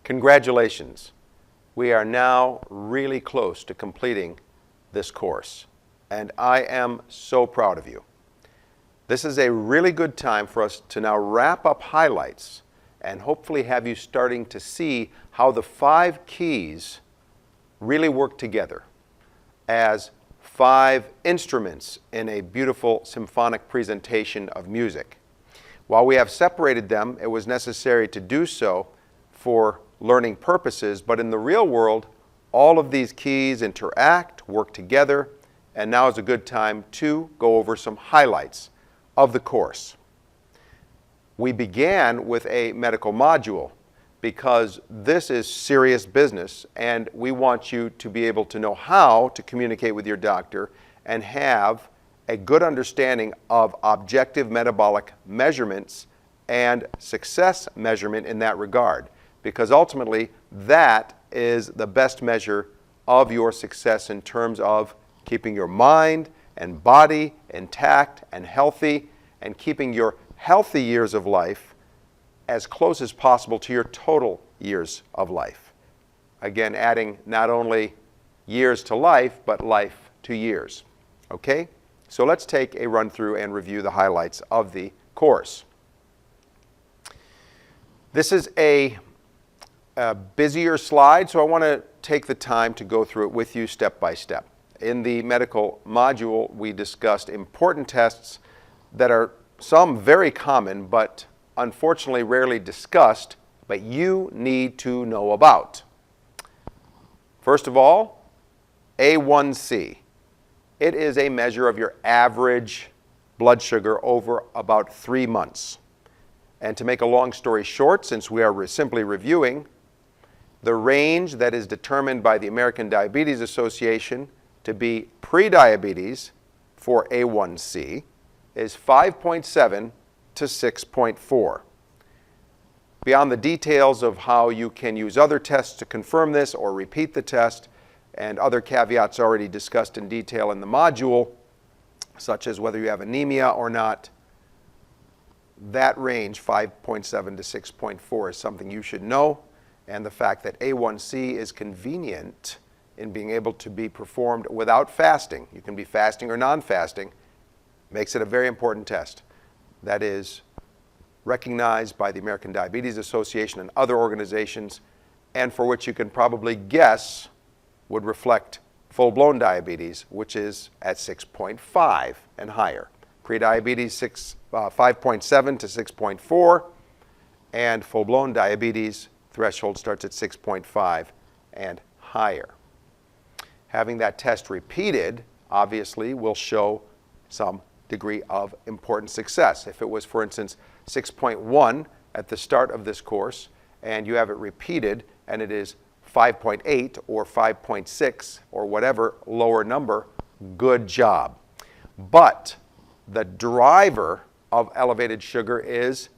Congratulations. We are now really close to completing this course, and I am so proud of you. This is a really good time for us to now wrap up highlights and hopefully have you starting to see how the 5 keys really work together as 5 instruments in a beautiful symphonic presentation of music. While we have separated them, it was necessary to do so for learning purposes, but in the real world, all of these keys interact, work together, and now is a good time to go over some highlights of the course. We began with a medical module because this is serious business, and we want you to be able to know how to communicate with your doctor and have a good understanding of objective metabolic measurements and success measurement in that regard, because ultimately that is the best measure of your success in terms of keeping your mind and body intact and healthy, and keeping your healthy years of life as close as possible to your total years of life. Again, adding not only years to life, but life to years. Okay? So let's take a run through and review the highlights of the course. This is a busier slide, so I want to take the time to go through it with you step by step. In the medical module, we discussed important tests that are some very common, but unfortunately rarely discussed, but you need to know about. First of all, A1C. It is a measure of your average blood sugar over about 3 months. And to make a long story short, since we are simply reviewing, the range that is determined by the American Diabetes Association to be prediabetes for A1C is 5.7 to 6.4. Beyond the details of how you can use other tests to confirm this or repeat the test, and other caveats already discussed in detail in the module, such as whether you have anemia or not, that range, 5.7 to 6.4, is something you should know. And the fact that A1C is convenient in being able to be performed without fasting, you can be fasting or non-fasting, makes it a very important test. That is recognized by the American Diabetes Association and other organizations, and for which you can probably guess would reflect full-blown diabetes, which is at 6.5 and higher. Prediabetes 5.7 to 6.4, and full-blown diabetes threshold starts at 6.5 and higher. Having that test repeated obviously will show some degree of important success. If it was, for instance, 6.1 at the start of this course, and you have it repeated and it is 5.8 or 5.6 or whatever lower number, good job. But the driver of elevated sugar is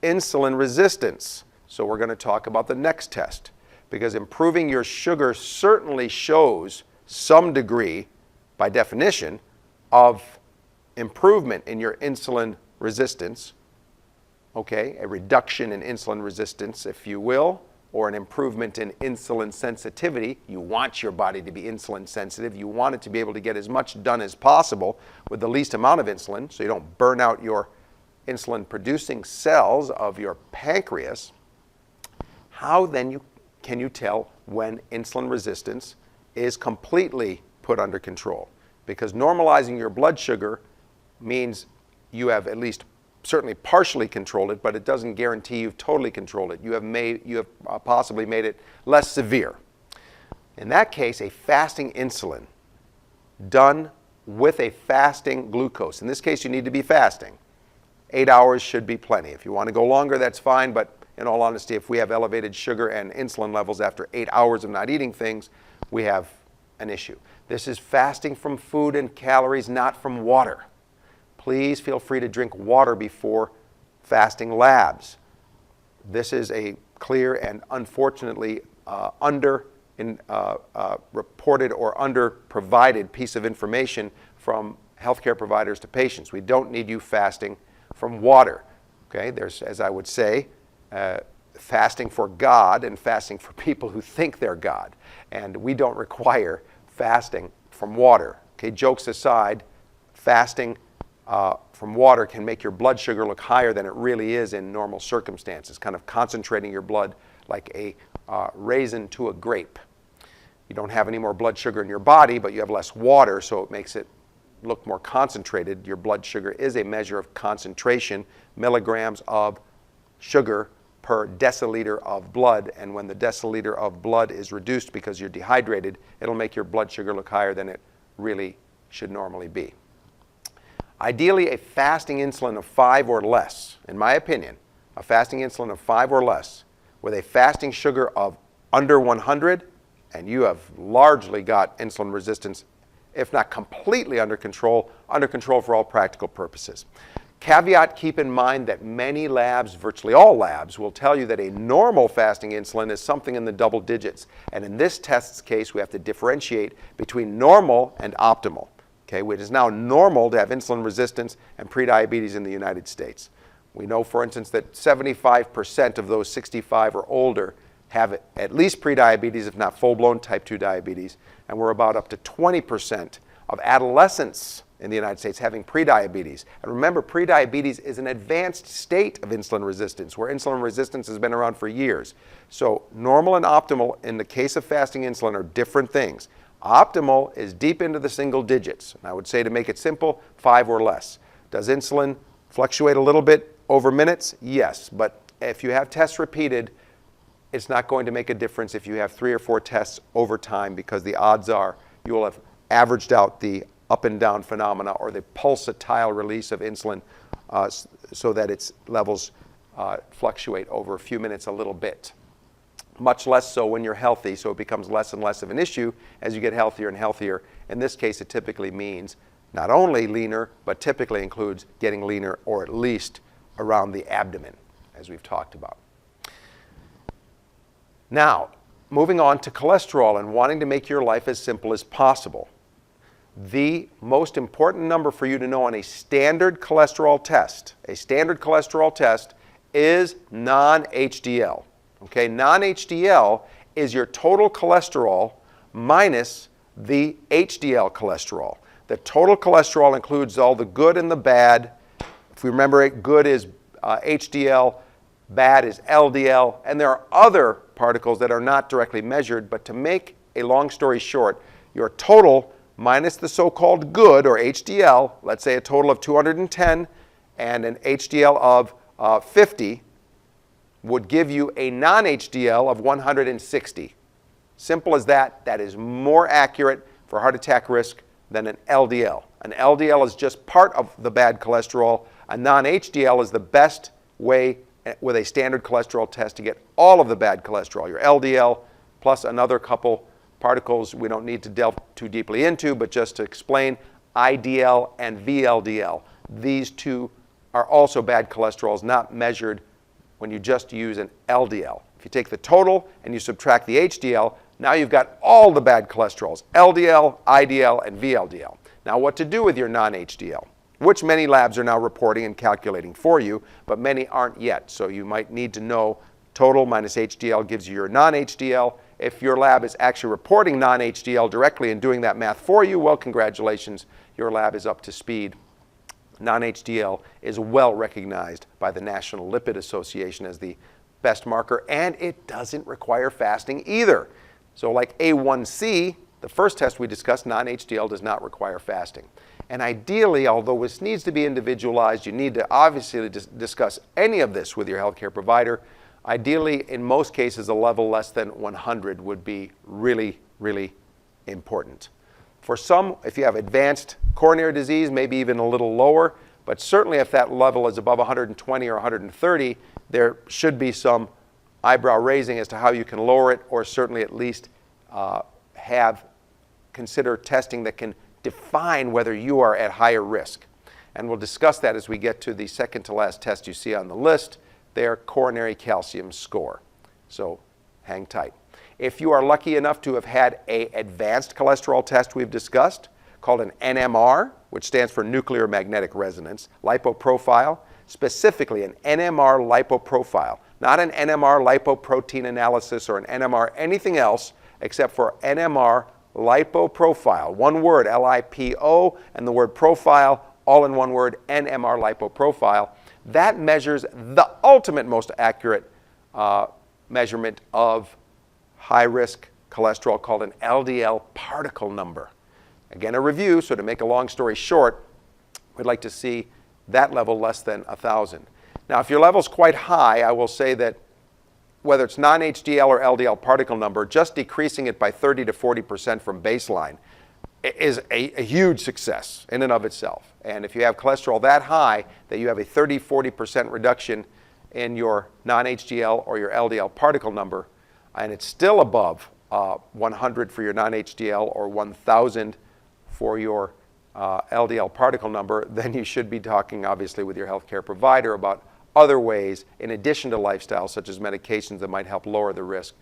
insulin resistance. So we're going to talk about the next test, because improving your sugar certainly shows some degree, by definition, of improvement in your insulin resistance, okay, a reduction in insulin resistance, if you will, or an improvement in insulin sensitivity. You want your body to be insulin sensitive. You want it to be able to get as much done as possible with the least amount of insulin, so you don't burn out your insulin-producing cells of your pancreas. How then can you tell when insulin resistance is completely put under control? Because normalizing your blood sugar means you have at least certainly partially controlled it, but it doesn't guarantee you've totally controlled it. You have possibly made it less severe. In that case, a fasting insulin done with a fasting glucose. In this case, you need to be fasting. 8 hours should be plenty. If you want to go longer, that's fine, but in all honesty, if we have elevated sugar and insulin levels after 8 hours of not eating things, we have an issue. This is fasting from food and calories, not from water. Please feel free to drink water before fasting labs. This is a clear and unfortunately reported or under-provided piece of information from healthcare providers to patients. We don't need you fasting from water. Okay, there's, as I would say, fasting for God and fasting for people who think they're God. And we don't require fasting from water. Okay, jokes aside, fasting from water can make your blood sugar look higher than it really is in normal circumstances, kind of concentrating your blood like a raisin to a grape. You don't have any more blood sugar in your body, but you have less water, so it makes it look more concentrated. Your blood sugar is a measure of concentration, milligrams of sugar per deciliter of blood, and when the deciliter of blood is reduced because you're dehydrated, it'll make your blood sugar look higher than it really should normally be. Ideally, a fasting insulin of 5 or less, in my opinion, a fasting insulin of 5 or less, with a fasting sugar of under 100, and you have largely got insulin resistance, if not completely under control for all practical purposes. Caveat, keep in mind that many labs, virtually all labs, will tell you that a normal fasting insulin is something in the double digits. And in this test's case, we have to differentiate between normal and optimal. Okay, it is now normal to have insulin resistance and prediabetes in the United States. We know, for instance, that 75% of those 65 or older have at least prediabetes, if not full-blown type 2 diabetes, and we're about up to 20% of adolescents in the United States having prediabetes. And remember, prediabetes is an advanced state of insulin resistance, where insulin resistance has been around for years. So normal and optimal in the case of fasting insulin are different things. Optimal is deep into the single digits. And I would say, to make it simple, 5 or less. Does insulin fluctuate a little bit over minutes? Yes, but if you have tests repeated, it's not going to make a difference if you have 3 or 4 tests over time, because the odds are you will have averaged out the up and down phenomena or the pulsatile release of insulin so that its levels fluctuate over a few minutes a little bit. Much less so when you're healthy, so it becomes less and less of an issue as you get healthier and healthier. In this case, it typically means not only leaner, but typically includes getting leaner, or at least around the abdomen, as we've talked about. Now, moving on to cholesterol and wanting to make your life as simple as possible. The most important number for you to know on a standard cholesterol test is non-HDL. Okay, non-HDL is your total cholesterol minus the HDL cholesterol. The total cholesterol includes all the good and the bad. If we remember it, good is HDL, bad is LDL, and there are other particles that are not directly measured, but to make a long story short, your total minus the so-called good, or HDL, let's say a total of 210 and an HDL of 50, would give you a non-HDL of 160. Simple as that. That is more accurate for heart attack risk than an LDL. An LDL is just part of the bad cholesterol. A non-HDL is the best way with a standard cholesterol test to get all of the bad cholesterol, your LDL plus another couple particles we don't need to delve too deeply into, but just to explain, IDL and VLDL. These two are also bad cholesterols, not measured when you just use an LDL. If you take the total and you subtract the HDL, now you've got all the bad cholesterols, LDL, IDL, and VLDL. Now, what to do with your non-HDL, which many labs are now reporting and calculating for you, but many aren't yet. So you might need to know total minus HDL gives you your non-HDL. If your lab is actually reporting non-HDL directly and doing that math for you, well, congratulations, your lab is up to speed. Non-HDL is well recognized by the National Lipid Association as the best marker, and it doesn't require fasting either. So like A1C, the first test we discussed, non-HDL does not require fasting. And ideally, although this needs to be individualized, you need to obviously discuss any of this with your healthcare provider. Ideally, in most cases, a level less than 100 would be really, really important. For some, if you have advanced coronary disease, maybe even a little lower, but certainly if that level is above 120 or 130, there should be some eyebrow raising as to how you can lower it, or certainly at least consider testing that can define whether you are at higher risk. And we'll discuss that as we get to the second to last test you see on the list, their coronary calcium score. So hang tight. If you are lucky enough to have had an advanced cholesterol test we've discussed, called an NMR, which stands for nuclear magnetic resonance, lipoprofile, specifically an NMR lipoprofile, not an NMR lipoprotein analysis or an NMR anything else except for NMR lipoprofile. One word, L-I-P-O, and the word profile, all in one word, NMR lipoprofile. That measures the ultimate most accurate measurement of high-risk cholesterol called an LDL particle number. Again, a review, so to make a long story short, we'd like to see that level less than 1,000. Now, if your level's quite high, I will say that whether it's non-HDL or LDL particle number, just decreasing it by 30 to 40% from baseline is a huge success in and of itself. And if you have cholesterol that high that you have a 30-40% reduction in your non-HDL or your LDL particle number, and it's still above 100 for your non-HDL or 1,000 for your LDL particle number, then you should be talking, obviously, with your healthcare provider about other ways, in addition to lifestyle, such as medications that might help lower the risk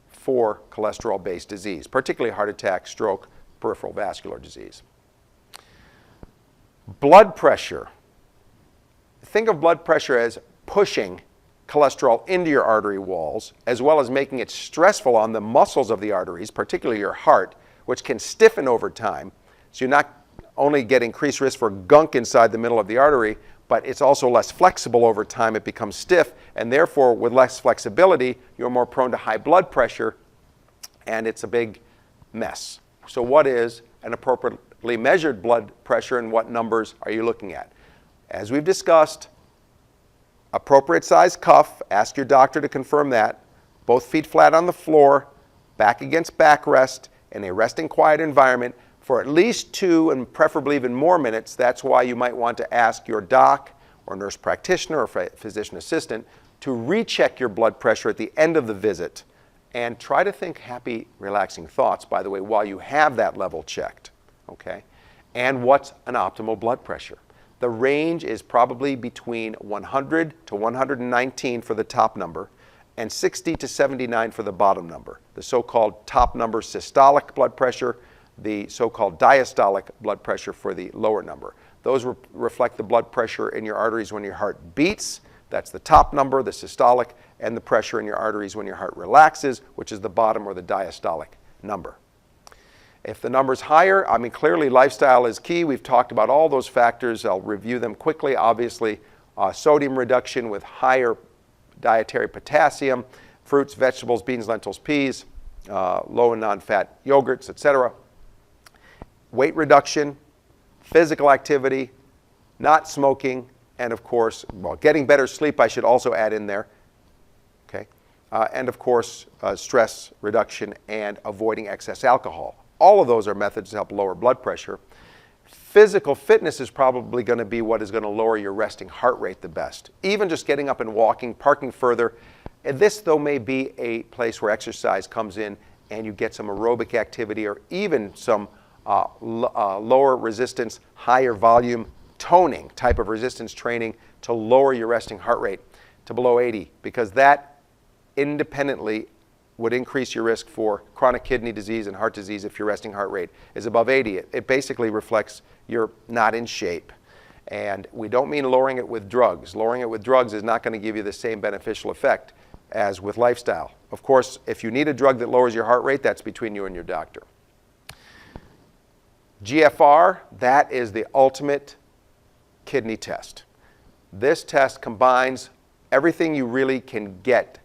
for cholesterol-based disease, particularly heart attack, stroke, peripheral vascular disease. Blood pressure. Think of blood pressure as pushing cholesterol into your artery walls, as well as making it stressful on the muscles of the arteries, particularly your heart, which can stiffen over time. So you're not only get increased risk for gunk inside the middle of the artery, but it's also less flexible over time. It becomes stiff, and therefore, with less flexibility, you're more prone to high blood pressure, and it's a big mess. So what is an appropriately measured blood pressure, and what numbers are you looking at? As we've discussed, appropriate size cuff, ask your doctor to confirm that, both feet flat on the floor, back against backrest, in a resting quiet environment for at least 2 and preferably even more minutes. That's why you might want to ask your doc or nurse practitioner or physician assistant to recheck your blood pressure at the end of the visit, and try to think happy, relaxing thoughts, by the way, while you have that level checked, okay? And what's an optimal blood pressure? The range is probably between 100 to 119 for the top number and 60 to 79 for the bottom number. The so-called top number systolic blood pressure, the so-called diastolic blood pressure for the lower number. Those reflect the blood pressure in your arteries when your heart beats. That's the top number, the systolic, and the pressure in your arteries when your heart relaxes, which is the bottom or the diastolic number. If the number's higher, I mean, clearly lifestyle is key. We've talked about all those factors. I'll review them quickly. Obviously, sodium reduction with higher dietary potassium, fruits, vegetables, beans, lentils, peas, low and non-fat yogurts, etc. Weight reduction, physical activity, not smoking, and of course, well, getting better sleep I should also add in there, okay? And of course, stress reduction and avoiding excess alcohol. All of those are methods to help lower blood pressure. Physical fitness is probably going to be what is going to lower your resting heart rate the best. Even just getting up and walking, parking further. And this, though, may be a place where exercise comes in and you get some aerobic activity or even some lower resistance, higher volume toning type of resistance training to lower your resting heart rate to below 80, because that independently would increase your risk for chronic kidney disease and heart disease if your resting heart rate is above 80. It basically reflects you're not in shape. And we don't mean lowering it with drugs. Lowering it with drugs is not going to give you the same beneficial effect as with lifestyle. Of course, if you need a drug that lowers your heart rate, that's between you and your doctor. GFR, that is the ultimate kidney test. This test combines everything you really can get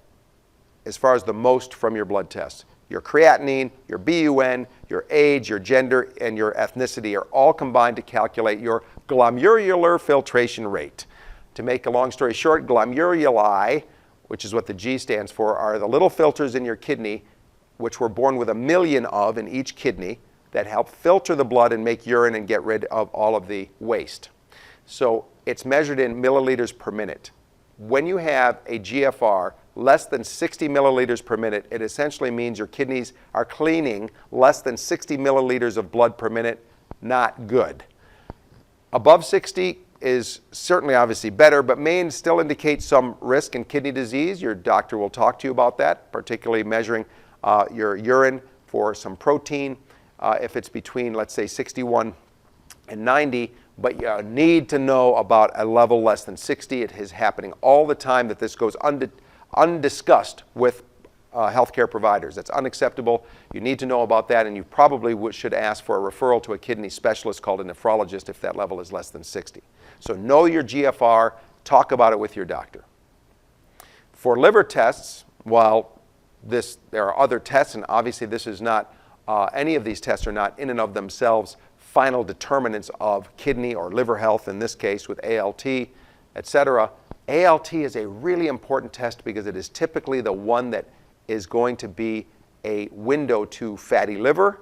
as far as the most from your blood tests. Your creatinine, your BUN, your age, your gender, and your ethnicity are all combined to calculate your glomerular filtration rate. To make a long story short, glomeruli, which is what the G stands for, are the little filters in your kidney, which we're born with 1 million of in each kidney, that help filter the blood and make urine and get rid of all of the waste. So it's measured in milliliters per minute. When you have a GFR less than 60 milliliters per minute, it essentially means your kidneys are cleaning less than 60 milliliters of blood per minute. Not good. Above 60 is certainly obviously better, but may still indicate some risk in kidney disease. Your doctor will talk to you about that, particularly measuring your urine for some protein. If it's between, let's say, 61 and 90, but you need to know about a level less than 60. It is happening all the time that this goes undiscussed with healthcare providers. That's unacceptable. You need to know about that, and you probably should ask for a referral to a kidney specialist called a nephrologist if that level is less than 60. So know your GFR. Talk about it with your doctor. For liver tests, while there are other tests, and obviously this is not, any of these tests are not in and of themselves final determinants of kidney or liver health, in this case with ALT, etc. ALT is a really important test because it is typically the one that is going to be a window to fatty liver,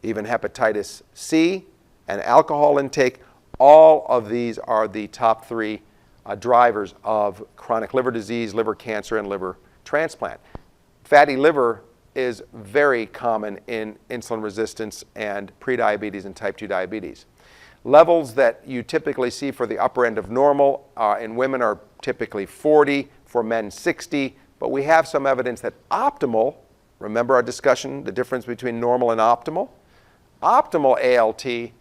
even hepatitis C, and alcohol intake. All of these are the top three drivers of chronic liver disease, liver cancer, and liver transplant. Fatty liver is very common in insulin resistance and prediabetes and type 2 diabetes. Levels that you typically see for the upper end of normal in women are typically 40, for men 60, but we have some evidence that optimal, remember our discussion, the difference between normal and optimal? Optimal ALT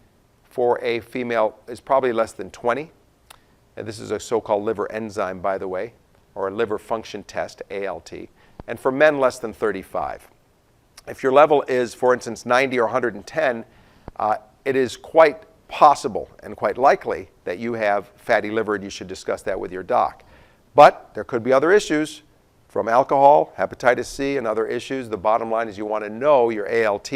for a female is probably less than 20. And this is a so-called liver enzyme, by the way, or a liver function test, ALT. And for men, less than 35. If your level is, for instance, 90 or 110, it is quite possible and quite likely that you have fatty liver, and you should discuss that with your doc. But there could be other issues from alcohol, hepatitis C, and other issues. The bottom line is you want to know your ALT,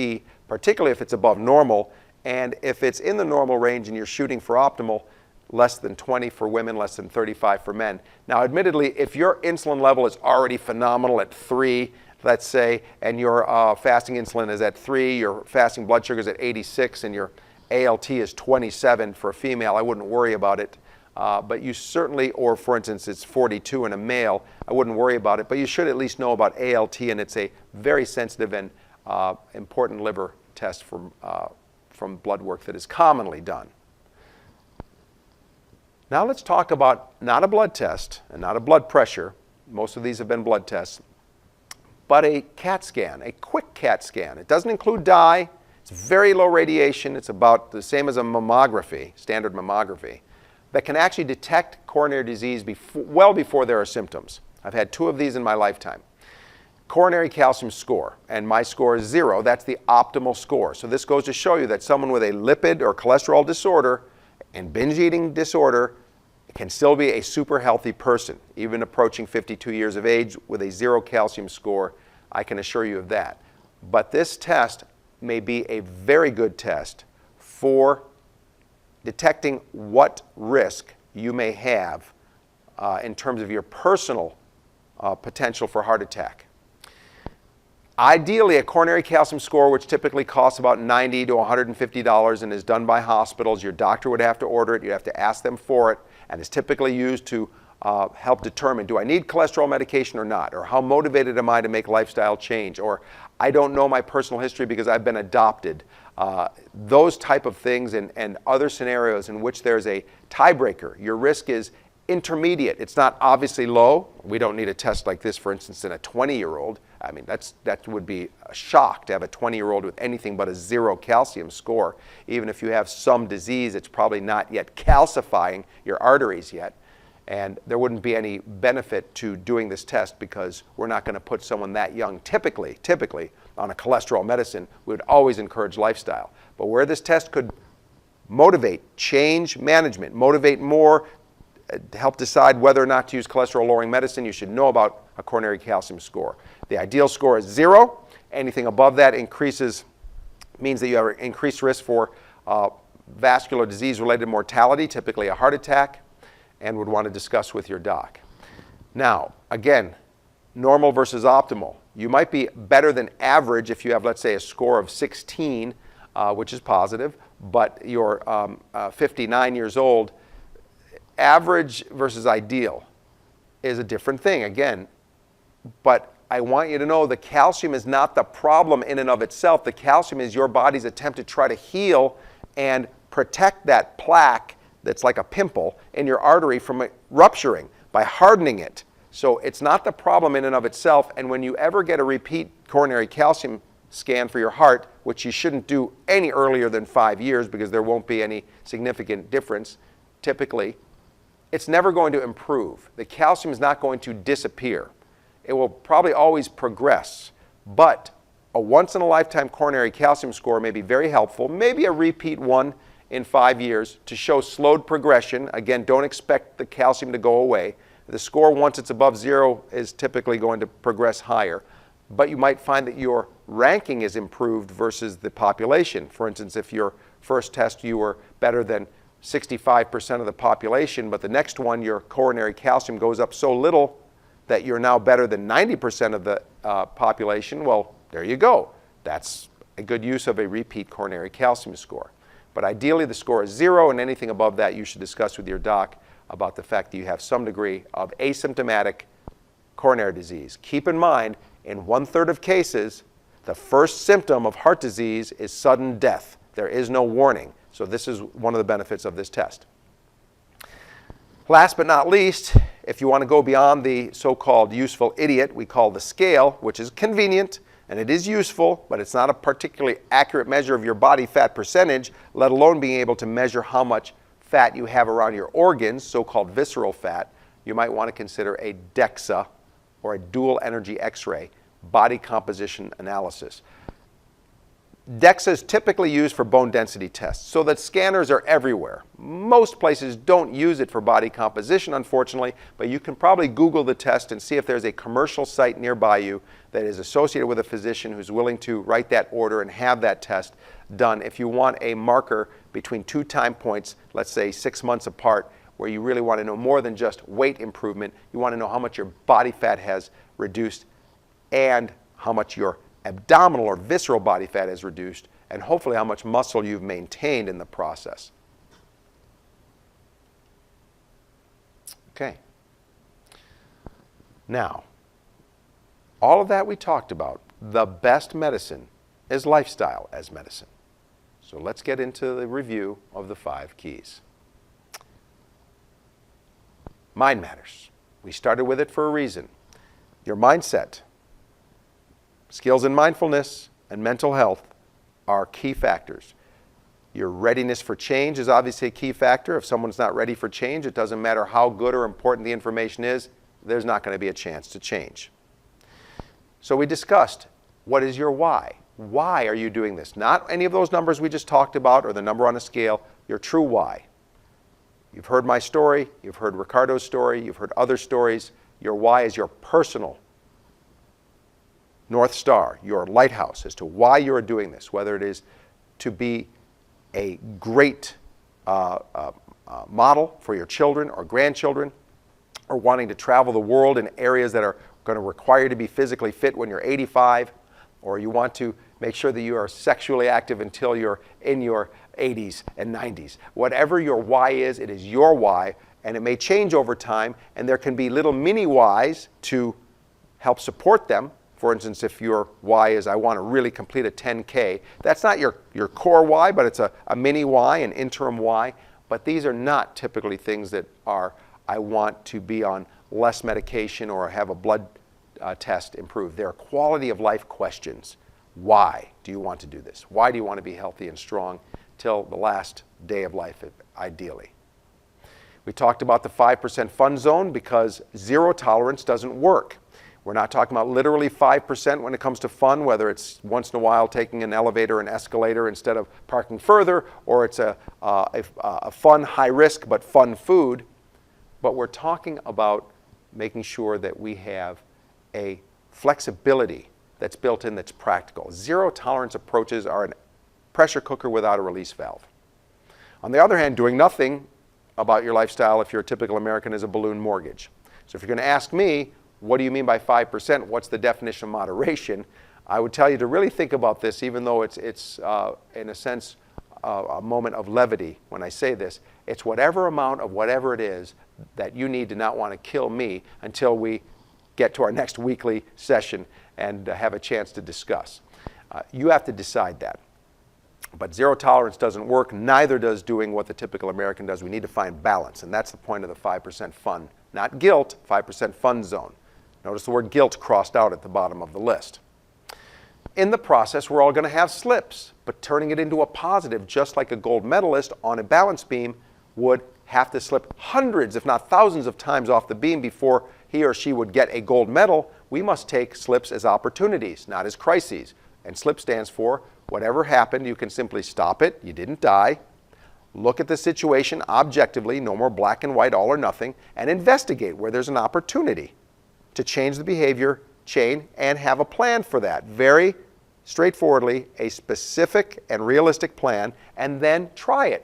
particularly if it's above normal, and if it's in the normal range and you're shooting for optimal, less than 20 for women, less than 35 for men. Now, admittedly, if your insulin level is already phenomenal at 3, let's say, and your fasting insulin is at 3, your fasting blood sugar is at 86, and your ALT is 27 for a female, I wouldn't worry about it. But you certainly, or for instance, it's 42 in a male, I wouldn't worry about it. But you should at least know about ALT, and it's a very sensitive and important liver test from blood work that is commonly done. Now let's talk about not a blood test and not a blood pressure. Most of these have been blood tests, but a CAT scan, a quick CAT scan. It doesn't include dye. It's very low radiation. It's about the same as a mammography, standard mammography, that can actually detect coronary disease well before there are symptoms. I've had 2 of these in my lifetime. Coronary calcium score, and my score is 0. That's the optimal score. So this goes to show you that someone with a lipid or cholesterol disorder and binge eating disorder can still be a super healthy person, even approaching 52 years of age with a 0 calcium score. I can assure you of that. But this test may be a very good test for detecting what risk you may have in terms of your personal potential for heart attack. Ideally, a coronary calcium score, which typically costs about $90 to $150 and is done by hospitals, your doctor would have to order it, you have to ask them for it, and is typically used to help determine, do I need cholesterol medication or not? Or how motivated am I to make lifestyle change? Or I don't know my personal history because I've been adopted. Those type of things and other scenarios in which there's a tiebreaker. Your risk is intermediate. It's not obviously low. We don't need a test like this, for instance, in a 20-year-old. I mean, that would be a shock to have a 20-year-old with anything but a 0 calcium score. Even if you have some disease, it's probably not yet calcifying your arteries yet. And there wouldn't be any benefit to doing this test because we're not going to put someone that young typically on a cholesterol medicine. We would always encourage lifestyle. But where this test could motivate change management, motivate more, help decide whether or not to use cholesterol-lowering medicine, you should know about a coronary calcium score. The ideal score is 0. Anything above that means that you have increased risk for vascular disease-related mortality, typically a heart attack, and would want to discuss with your doc. Now, again, normal versus optimal. You might be better than average if you have, let's say, a score of 16, which is positive, but you're 59 years old. Average versus ideal is a different thing, again. But I want you to know the calcium is not the problem in and of itself. The calcium is your body's attempt to try to heal and protect that plaque that's like a pimple in your artery from rupturing by hardening it. So it's not the problem in and of itself. And when you ever get a repeat coronary calcium scan for your heart, which you shouldn't do any earlier than 5 years because there won't be any significant difference typically, it's never going to improve. The calcium is not going to disappear. It will probably always progress, but a once-in-a-lifetime coronary calcium score may be very helpful, maybe a repeat one in 5 years to show slowed progression. Again, don't expect the calcium to go away. The score, once it's above 0, is typically going to progress higher, but you might find that your ranking is improved versus the population. For instance, if your first test you were better than 65% of the population, but the next one your coronary calcium goes up so little that you're now better than 90% of the population, well, there you go. That's a good use of a repeat coronary calcium score. But ideally the score is 0, and anything above that you should discuss with your doc about the fact that you have some degree of asymptomatic coronary disease. Keep in mind, in 1/3 of cases, the first symptom of heart disease is sudden death. There is no warning. So this is one of the benefits of this test. Last but not least, if you want to go beyond the so-called useful idiot we call the scale, which is convenient and it is useful, but it's not a particularly accurate measure of your body fat percentage, let alone being able to measure how much fat you have around your organs, so-called visceral fat, you might want to consider a DEXA, or a dual energy X-ray, body composition analysis. DEXA is typically used for bone density tests, so that scanners are everywhere. Most places don't use it for body composition, unfortunately, but you can probably Google the test and see if there's a commercial site nearby you that is associated with a physician who's willing to write that order and have that test done. If you want a marker between 2 time points, let's say 6 months apart, where you really want to know more than just weight improvement, you want to know how much your body fat has reduced and how much your abdominal or visceral body fat has reduced, and hopefully how much muscle you've maintained in the process. Okay. Now, all of that we talked about, the best medicine is lifestyle as medicine. So let's get into the review of the 5 keys. Mind matters. We started with it for a reason. Your mindset, skills in mindfulness, and mental health are key factors. Your readiness for change is obviously a key factor. If someone's not ready for change, it doesn't matter how good or important the information is, there's not going to be a chance to change. So we discussed, what is your why? Why are you doing this? Not any of those numbers we just talked about or the number on a scale, your true why. You've heard my story, you've heard Ricardo's story, you've heard other stories. Your why is your personal North Star, your lighthouse as to why you're doing this, whether it is to be a great model for your children or grandchildren, or wanting to travel the world in areas that are going to require you to be physically fit when you're 85, or you want to make sure that you are sexually active until you're in your 80s and 90s. Whatever your why is, it is your why, and it may change over time, and there can be little mini whys to help support them. For instance, if your why is, I want to really complete a 10K, that's not your core why, but it's a mini why, an interim why. But these are not typically things that are, I want to be on less medication or have a blood test improved. They're quality of life questions. Why do you want to do this? Why do you want to be healthy and strong till the last day of life, ideally? We talked about the 5% fun zone because zero tolerance doesn't work. We're not talking about literally 5% when it comes to fun, whether it's once in a while taking an elevator and escalator instead of parking further, or it's a fun, high risk, but fun food. But we're talking about making sure that we have a flexibility that's built in that's practical. Zero tolerance approaches are a pressure cooker without a release valve. On the other hand, doing nothing about your lifestyle, if you're a typical American, is a balloon mortgage. So if you're going to ask me, what do you mean by 5%? What's the definition of moderation? I would tell you to really think about this, even though it's in a sense, a moment of levity when I say this. It's whatever amount of whatever it is that you need to not want to kill me until we get to our next weekly session and have a chance to discuss. You have to decide that. But zero tolerance doesn't work. Neither does doing what the typical American does. We need to find balance, and that's the point of the 5% fun. Not guilt, 5% fun zone. Notice the word guilt crossed out at the bottom of the list. In the process, we're all going to have slips, but turning it into a positive, just like a gold medalist on a balance beam would have to slip hundreds, if not thousands of times off the beam before he or she would get a gold medal, we must take slips as opportunities, not as crises. And SLIP stands for whatever happened, you can simply stop it, you didn't die, look at the situation objectively, no more black and white, all or nothing, and investigate where there's an opportunity to change the behavior chain and have a plan for that. Very straightforwardly, a specific and realistic plan, and then try it.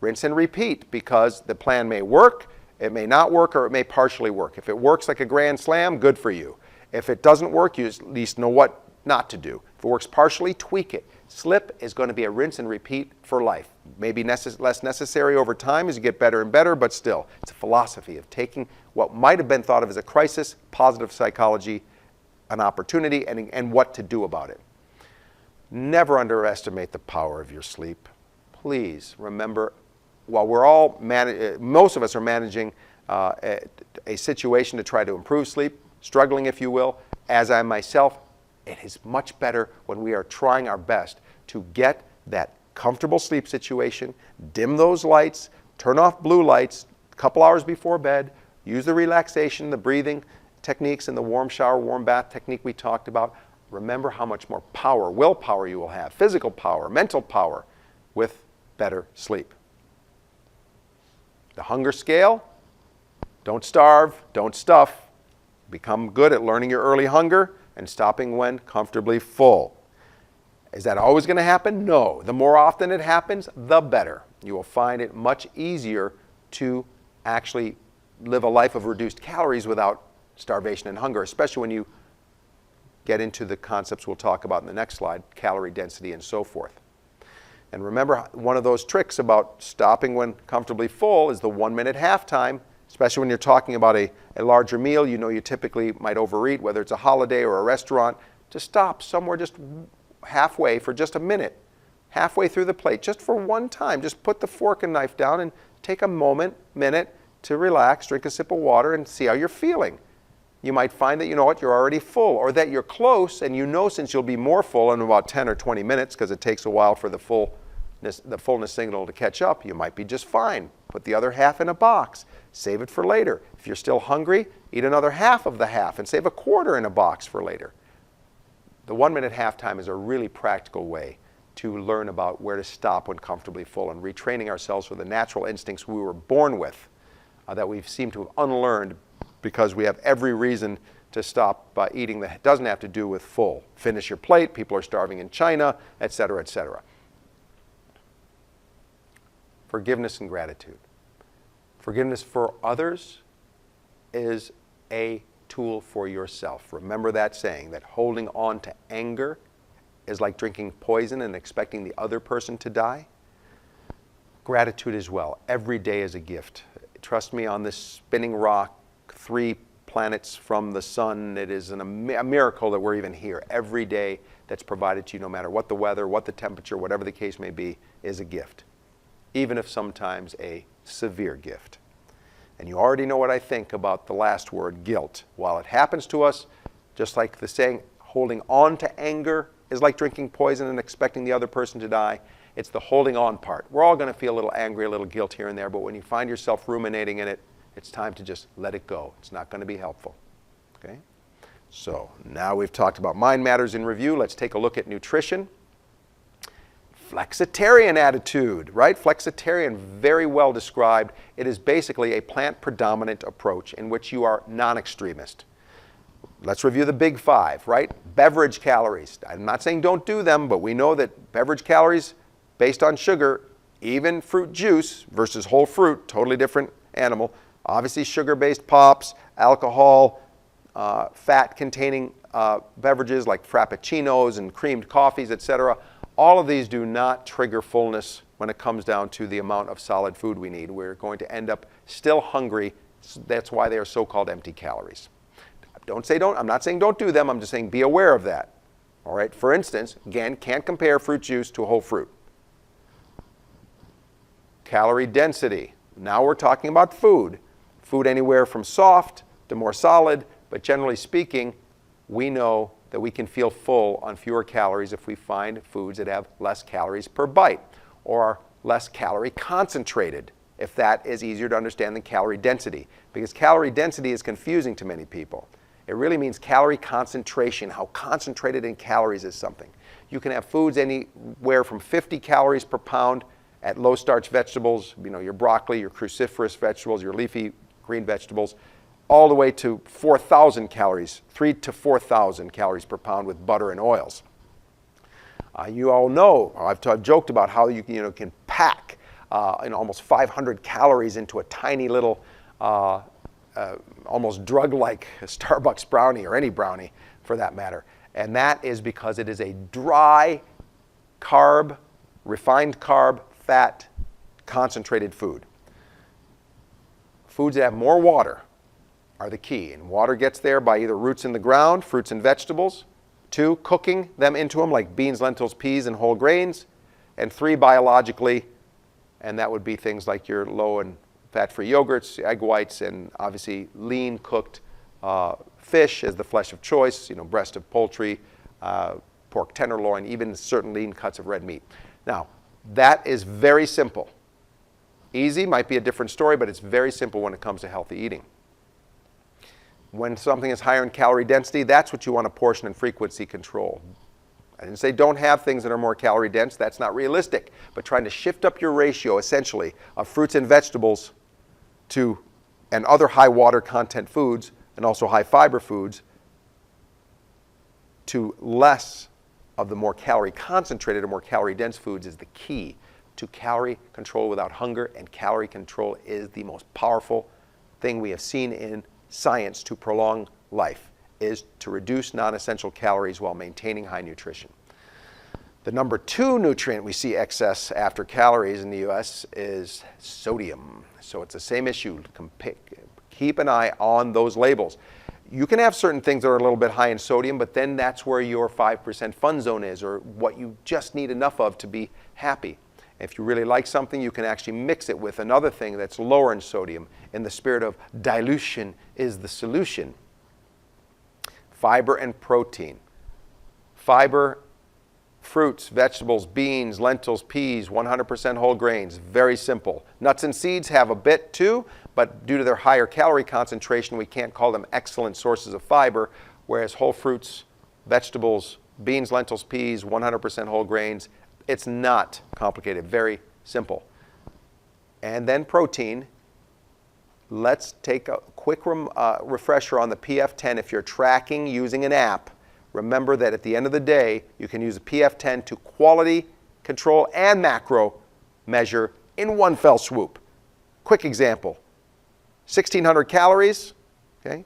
Rinse and repeat, because the plan may work, it may not work, or it may partially work. If it works like a grand slam, good for you. If it doesn't work, you at least know what not to do. If it works partially, tweak it. SLIP is going to be a rinse and repeat for life. Maybe less necessary over time as you get better and better, but still, it's a philosophy of taking what might have been thought of as a crisis, positive psychology, an opportunity, and what to do about it. Never underestimate the power of your sleep. Please remember, while we're all most of us are managing a situation to try to improve sleep, struggling if you will, as I myself, it is much better when we are trying our best to get that comfortable sleep situation, dim those lights, turn off blue lights a couple hours before bed, use the relaxation, the breathing techniques and the warm shower, warm bath technique we talked about. Remember how much more power, willpower you will have, physical power, mental power with better sleep. The hunger scale, don't starve, don't stuff. Become good at learning your early hunger and stopping when comfortably full. Is that always going to happen? No. The more often it happens, the better. You will find it much easier to actually live a life of reduced calories without starvation and hunger, especially when you get into the concepts we'll talk about in the next slide, calorie density and so forth. And remember, one of those tricks about stopping when comfortably full is the 1 minute halftime, especially when you're talking about a larger meal. You know you typically might overeat, whether it's a holiday or a restaurant, to stop somewhere just halfway for just a minute, halfway through the plate, just for one time. Just put the fork and knife down and take a minute to relax, drink a sip of water, and see how you're feeling. You might find that, you know what, you're already full, or that you're close, and you know since you'll be more full in about 10 or 20 minutes, because it takes a while for the fullness signal to catch up, you might be just fine. Put the other half in a box. Save it for later. If you're still hungry, eat another half of the half and save a quarter in a box for later. The 1 minute halftime is a really practical way to learn about where to stop when comfortably full and retraining ourselves for the natural instincts we were born with that we seem to have unlearned because we have every reason to stop eating that doesn't have to do with full. Finish your plate, people are starving in China, etc., etc. Forgiveness and gratitude. Forgiveness for others is a tool for yourself. Remember that saying, that holding on to anger is like drinking poison and expecting the other person to die. Gratitude as well. Every day is a gift. Trust me, on this spinning rock, 3 planets from the sun, it is a miracle that we're even here. Every day that's provided to you, no matter what the weather, what the temperature, whatever the case may be, is a gift. Even if sometimes a severe gift. And you already know what I think about the last word, guilt. While it happens to us, just like the saying, holding on to anger is like drinking poison and expecting the other person to die. It's the holding on part. We're all going to feel a little angry, a little guilt here and there, but when you find yourself ruminating in it, it's time to just let it go. It's not going to be helpful. Okay? So now we've talked about mind matters in review. Let's take a look at nutrition. Flexitarian attitude, right? Flexitarian, very well described. It is basically a plant-predominant approach in which you are non-extremist. Let's review the big 5, right? Beverage calories. I'm not saying don't do them, but we know that beverage calories based on sugar, even fruit juice versus whole fruit, totally different animal. Obviously sugar-based pops, alcohol, fat-containing beverages like frappuccinos and creamed coffees, etc. All of these do not trigger fullness when it comes down to the amount of solid food we need. We're going to end up still hungry. That's why they are so-called empty calories. I'm not saying don't do them. I'm just saying be aware of that. All right. For instance, again, can't compare fruit juice to a whole fruit. Calorie density. Now we're talking about food. Food anywhere from soft to more solid, but generally speaking, we know that we can feel full on fewer calories if we find foods that have less calories per bite or less calorie concentrated, if that is easier to understand than calorie density. Because calorie density is confusing to many people. It really means calorie concentration, how concentrated in calories is something. You can have foods anywhere from 50 calories per pound at low-starch vegetables, your broccoli, your cruciferous vegetables, your leafy green vegetables, all the way to 4,000 calories, 3,000 to 4,000 calories per pound with butter and oils. You all know, I've joked about how you can pack almost 500 calories into a tiny little, almost drug-like Starbucks brownie, or any brownie for that matter. And that is because it is a dry carb, refined carb, fat, concentrated food. Foods that have more water are the key. And water gets there by either roots in the ground, fruits and vegetables. 2, cooking them into them like beans, lentils, peas, and whole grains. And 3, biologically, and that would be things like your low and fat-free yogurts, egg whites, and obviously lean cooked fish as the flesh of choice, breast of poultry, pork tenderloin, even certain lean cuts of red meat. Now, that is very simple. Easy might be a different story, but it's very simple when it comes to healthy eating. When something is higher in calorie density, that's what you want to portion and frequency control. I didn't say don't have things that are more calorie dense. That's not realistic. But trying to shift up your ratio, essentially, of fruits and vegetables and other high water content foods and also high fiber foods to less of the more calorie concentrated or more calorie dense foods is the key to calorie control without hunger. And calorie control is the most powerful thing we have seen in science to prolong life, is to reduce non-essential calories while maintaining high nutrition. The number 2 nutrient we see excess after calories in the U.S. is sodium. So it's the same issue. Keep an eye on those labels. You can have certain things that are a little bit high in sodium, but then that's where your 5% fun zone is, or what you just need enough of to be happy. If you really like something, you can actually mix it with another thing that's lower in sodium, in the spirit of dilution is the solution. Fiber and protein. Fiber, fruits, vegetables, beans, lentils, peas, 100% whole grains. Very simple. Nuts and seeds have a bit too, but due to their higher calorie concentration, we can't call them excellent sources of fiber, whereas whole fruits, vegetables, beans, lentils, peas, 100% whole grains, it's not complicated, very simple. And then protein. Let's take a quick refresher on the PF10. If you're tracking using an app, remember that at the end of the day, you can use the PF10 to quality control and macro measure in one fell swoop. Quick example, 1,600 calories, okay?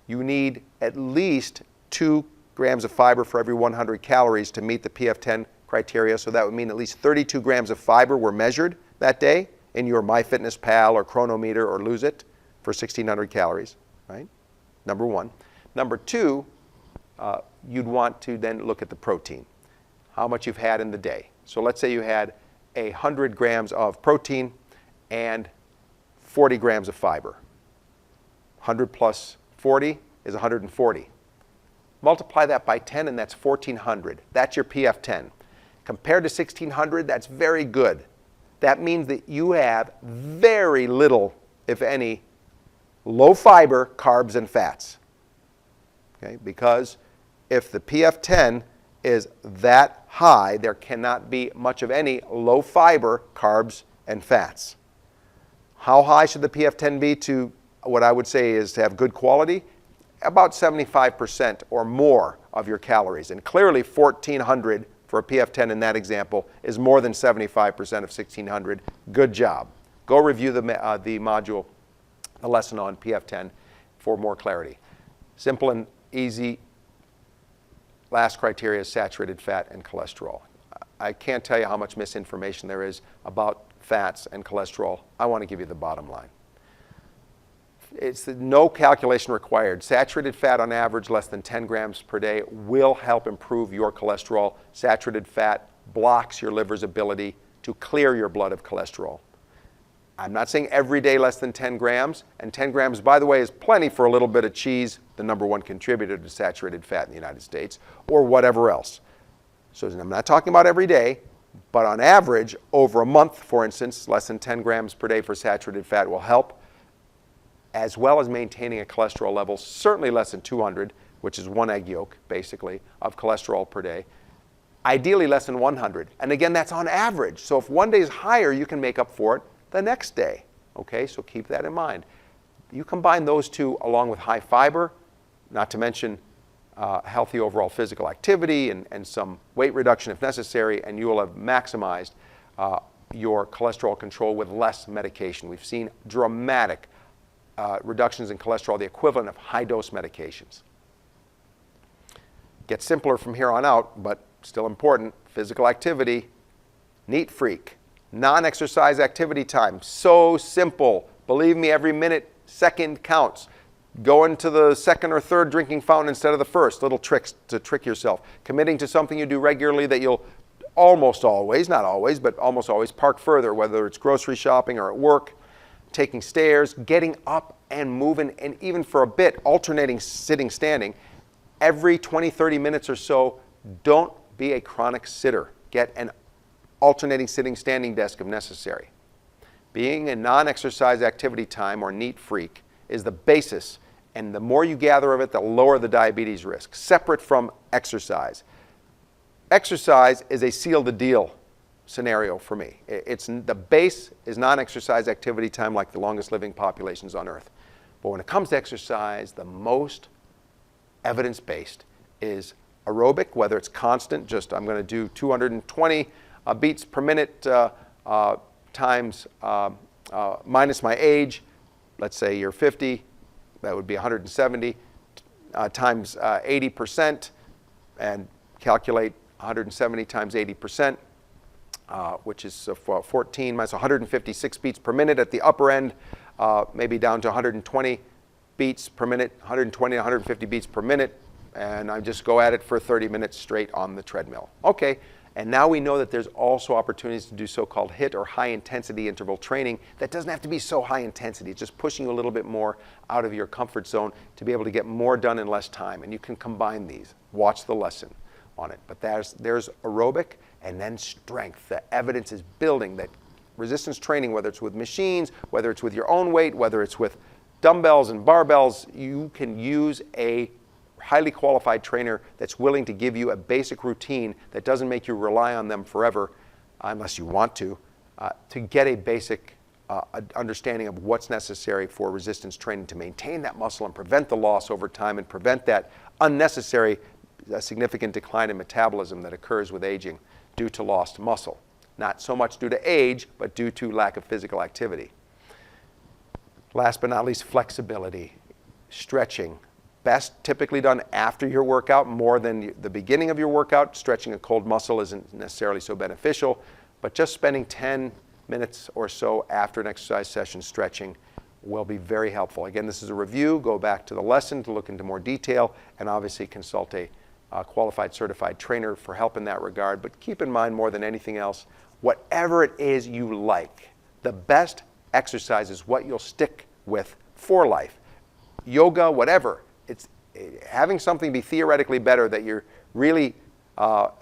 You need at least 2 grams of fiber for every 100 calories to meet the PF10 criteria. So that would mean at least 32 grams of fiber were measured that day in your MyFitnessPal or Chronometer or Lose It for 1,600 calories, right? Number 1. Number 2, you'd want to then look at the protein, how much you've had in the day. So let's say you had 100 grams of protein and 40 grams of fiber. 100 plus 40 is 140. Multiply that by 10 and that's 1,400. That's your PF10. Compared to 1,600, that's very good. That means that you have very little, if any, low fiber carbs and fats. Okay? Because if the PF10 is that high, there cannot be much of any low fiber carbs and fats. How high should the PF10 be to what I would say is to have good quality? About 75% or more of your calories. And clearly 1,400 for a PF10 in that example is more than 75% of 1,600. Good job. Go review the module, the lesson on PF10 for more clarity. Simple and easy. Last criteria is saturated fat and cholesterol. I can't tell you how much misinformation there is about fats and cholesterol. I want to give you the bottom line. It's no calculation required. Saturated fat on average less than 10 grams per day will help improve your cholesterol. Saturated fat blocks your liver's ability to clear your blood of cholesterol. I'm not saying every day less than 10 grams, and 10 grams, by the way, is plenty for a little bit of cheese, the #1 contributor to saturated fat in the United States, or whatever else. So I'm not talking about every day, but on average, over a month, for instance, less than 10 grams per day for saturated fat will help, as well as maintaining a cholesterol level, certainly less than 200, which is 1 egg yolk, basically, of cholesterol per day. Ideally less than 100. And again, that's on average. So if one day is higher, you can make up for it the next day. Okay, so keep that in mind. You combine those two along with high fiber, not to mention healthy overall physical activity and some weight reduction if necessary, and you will have maximized your cholesterol control with less medication. We've seen dramatic reductions in cholesterol, the equivalent of high-dose medications. Gets simpler from here on out, but still important. Physical activity, neat freak. Non-exercise activity time, so simple. Believe me, every minute, second counts. Going to the second or third drinking fountain instead of the first. Little tricks to trick yourself. Committing to something you do regularly that you'll almost always, not always, but almost always park further, whether it's grocery shopping or at work, taking stairs, getting up and moving, and even for a bit, alternating sitting, standing. Every 20, 30 minutes or so, don't be a chronic sitter. Get an alternating sitting, standing desk if necessary. Being a non-exercise activity time or neat freak is the basis, and the more you gather of it, the lower the diabetes risk, separate from exercise. Exercise is a seal the deal scenario for me. The base is non-exercise activity time, like the longest living populations on earth. But when it comes to exercise, the most evidence-based is aerobic, whether it's constant, just I'm going to do 220 beats per minute times minus my age. Let's say you're 50, that would be 170 times 80%, and calculate 170 times 80%, which is 14 minus 156 beats per minute at the upper end, maybe down to 120 beats per minute, 120 to 150 beats per minute, and I just go at it for 30 minutes straight on the treadmill. Okay. And now we know that there's also opportunities to do so-called HIIT or high-intensity interval training that doesn't have to be so high intensity. It's just pushing you a little bit more out of your comfort zone to be able to get more done in less time. And you can combine these. Watch the lesson on it. But there's aerobic and then strength. The evidence is building that resistance training, whether it's with machines, whether it's with your own weight, whether it's with dumbbells and barbells, you can use a highly qualified trainer that's willing to give you a basic routine that doesn't make you rely on them forever, unless you want to get a basic understanding of what's necessary for resistance training to maintain that muscle and prevent the loss over time and prevent that unnecessary significant decline in metabolism that occurs with aging due to lost muscle. Not so much due to age, but due to lack of physical activity. Last but not least, flexibility, stretching. Best typically done after your workout more than the beginning of your workout. Stretching a cold muscle isn't necessarily so beneficial, but just spending 10 minutes or so after an exercise session stretching will be very helpful. Again, this is a review. Go back to the lesson to look into more detail, and obviously consult a qualified certified trainer for help in that regard. But keep in mind, more than anything else, whatever it is you like, the best exercise is what you'll stick with for life. Yoga, whatever. It's having something be theoretically better that you're really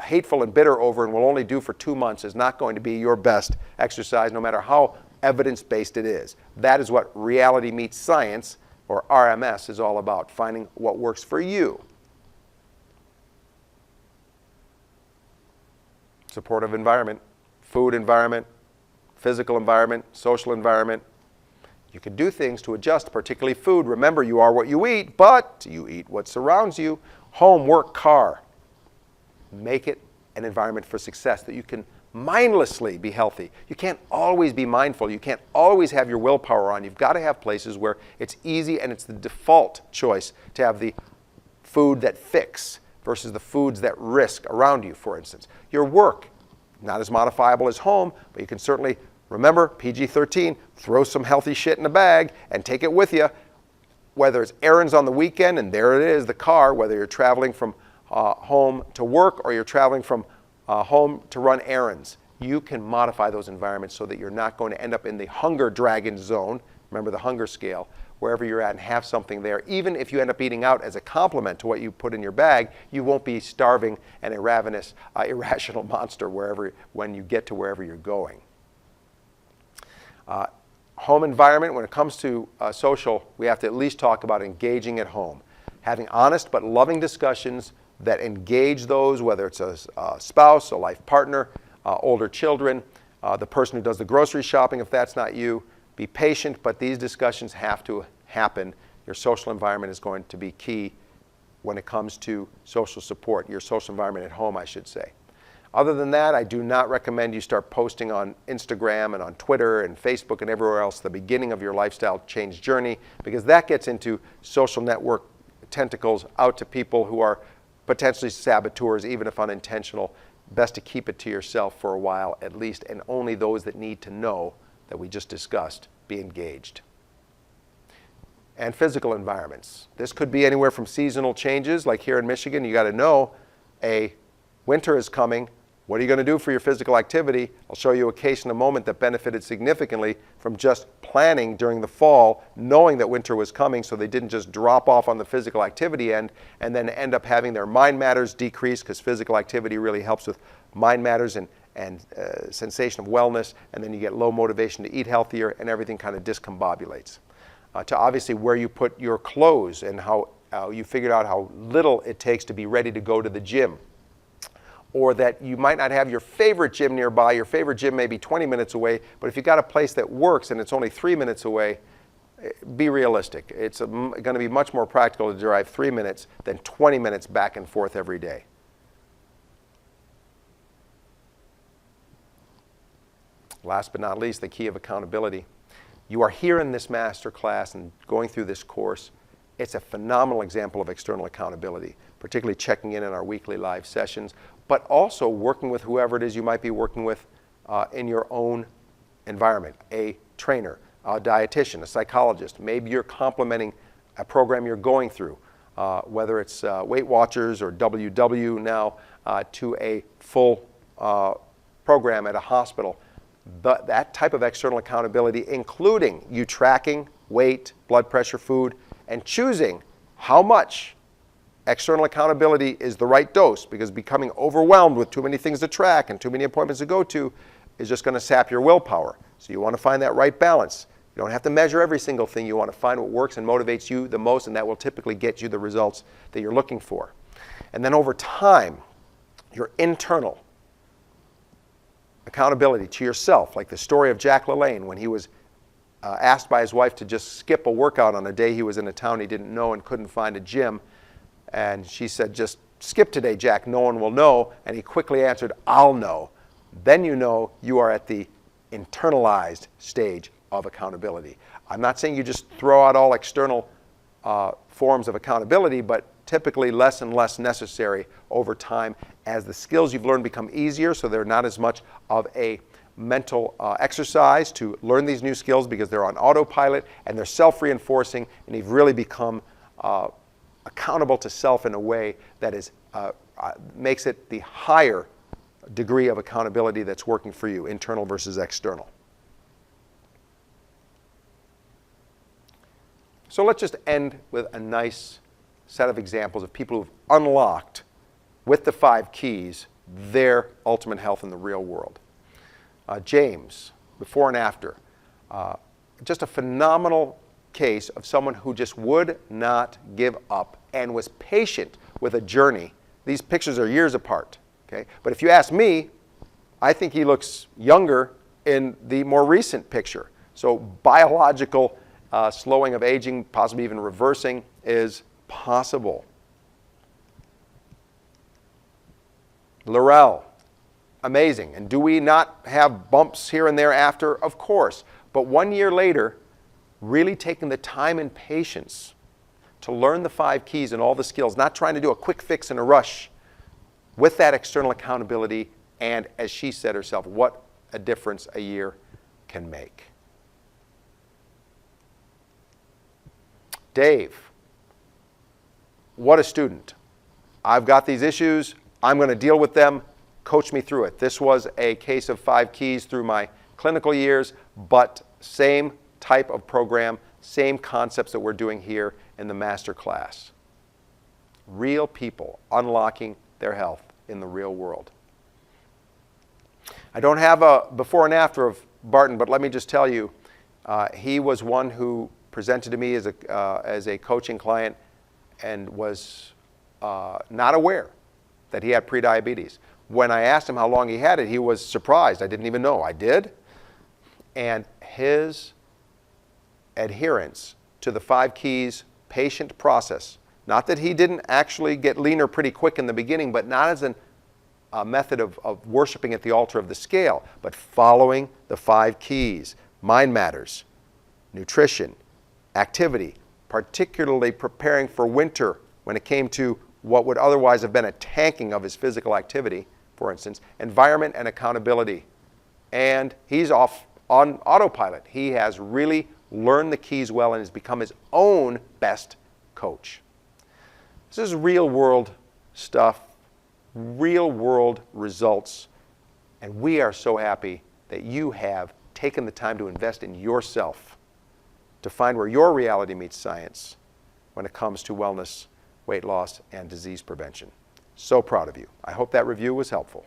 hateful and bitter over and will only do for 2 months is not going to be your best exercise, no matter how evidence-based it is. That is what reality meets science, or RMS, is all about, finding what works for you. Supportive environment, food environment, physical environment, social environment. You can do things to adjust, particularly food. Remember, you are what you eat, but you eat what surrounds you. Home, work, car. Make it an environment for success that you can mindlessly be healthy. You can't always be mindful. You can't always have your willpower on. You've got to have places where it's easy and it's the default choice to have the food that fix versus the foods that risk around you, for instance. Your work, not as modifiable as home, but you can certainly, remember, PG-13, throw some healthy shit in a bag and take it with you, whether it's errands on the weekend, and there it is, the car, whether you're traveling from home to work or you're traveling from home to run errands. you can modify those environments so that you're not going to end up in the hunger dragon zone. Remember the hunger scale, wherever you're at, and have something there. Even if you end up eating out as a complement to what you put in your bag, you won't be starving and a ravenous, irrational monster when you get to wherever you're going. Home environment, when it comes to social, we have to at least talk about engaging at home. Having honest but loving discussions that engage those, whether it's a spouse, a life partner, older children, the person who does the grocery shopping if that's not you. Be patient, but these discussions have to happen. Your social environment is going to be key when it comes to social support, your social environment at home, I should say. Other than that, I do not recommend you start posting on Instagram and on Twitter and Facebook and everywhere else the beginning of your lifestyle change journey, because that gets into social network tentacles out to people who are potentially saboteurs, even if unintentional. Best to keep it to yourself for a while at least, and only those that need to know that we just discussed be engaged. And physical environments. This could be anywhere from seasonal changes, like here in Michigan, you got to know winter is coming. What are you going to do for your physical activity? I'll show you a case in a moment that benefited significantly from just planning during the fall, knowing that winter was coming, so they didn't just drop off on the physical activity end and then end up having their mind matters decrease, because physical activity really helps with mind matters and sensation of wellness, and then you get low motivation to eat healthier, and everything kind of discombobulates. To obviously where you put your clothes and how you figured out how little it takes to be ready to go to the gym. Or that you might not have your favorite gym nearby. Your favorite gym may be 20 minutes away, but if you've got a place that works and it's only 3 minutes away, be realistic. It's going to be much more practical to drive 3 minutes than 20 minutes back and forth every day. Last but not least, the key of accountability. You are here in this master class and going through this course. It's a phenomenal example of external accountability, particularly checking in our weekly live sessions, but also working with whoever it is you might be working with in your own environment, a trainer, a dietitian, a psychologist. Maybe you're complementing a program you're going through, whether it's Weight Watchers or WW now, to a full program at a hospital. That type of external accountability, including you tracking weight, blood pressure, food, and choosing how much external accountability is the right dose, because becoming overwhelmed with too many things to track and too many appointments to go to is just going to sap your willpower. So you want to find that right balance. You don't have to measure every single thing. You want to find what works and motivates you the most, and that will typically get you the results that you're looking for. And then over time, your internal accountability to yourself, like the story of Jack LaLanne when he was asked by his wife to just skip a workout on a day he was in a town he didn't know and couldn't find a gym. And she said, just skip today, Jack, no one will know. And he quickly answered, I'll know. Then you know you are at the internalized stage of accountability. I'm not saying you just throw out all external forms of accountability, but typically less and less necessary over time as the skills you've learned become easier, so they're not as much of a mental exercise to learn these new skills because they're on autopilot and they're self-reinforcing, and you've really become accountable to self in a way that is makes it the higher degree of accountability that's working for you, internal versus external. So let's just end with a nice set of examples of people who've unlocked, with the 5 keys, their ultimate health in the real world. James, before and after, just a phenomenal case of someone who just would not give up and was patient with a journey. These pictures are years apart, okay? But if you ask me, I think he looks younger in the more recent picture. So biological slowing of aging, possibly even reversing, is possible. Laurel, amazing. And do we not have bumps here and there after? Of course. But 1 year later, really taking the time and patience to learn the 5 keys and all the skills, not trying to do a quick fix in a rush, with that external accountability, and as she said herself, what a difference a year can make. Dave, what a student. I've got these issues. I'm going to deal with them. coached me through it. This was a case of 5 keys through my clinical years, but same type of program, same concepts that we're doing here in the Masterclass. Real people unlocking their health in the real world. I don't have a before and after of Barton, but let me just tell you, he was one who presented to me as a coaching client and was not aware that he had prediabetes. When I asked him how long he had it, he was surprised. I didn't even know. I did. And his adherence to the 5 keys patient process, not that he didn't actually get leaner pretty quick in the beginning, but not as a method of worshiping at the altar of the scale, but following the 5 keys. Mind matters, nutrition, activity, particularly preparing for winter when it came to what would otherwise have been a tanking of his physical activity, for instance, environment and accountability. And he's off on autopilot. He has really learned the keys well and has become his own best coach. This is real world stuff, real world results, and we are so happy that you have taken the time to invest in yourself to find where your reality meets science when it comes to wellness, weight loss, and disease prevention. So proud of you. I hope that review was helpful.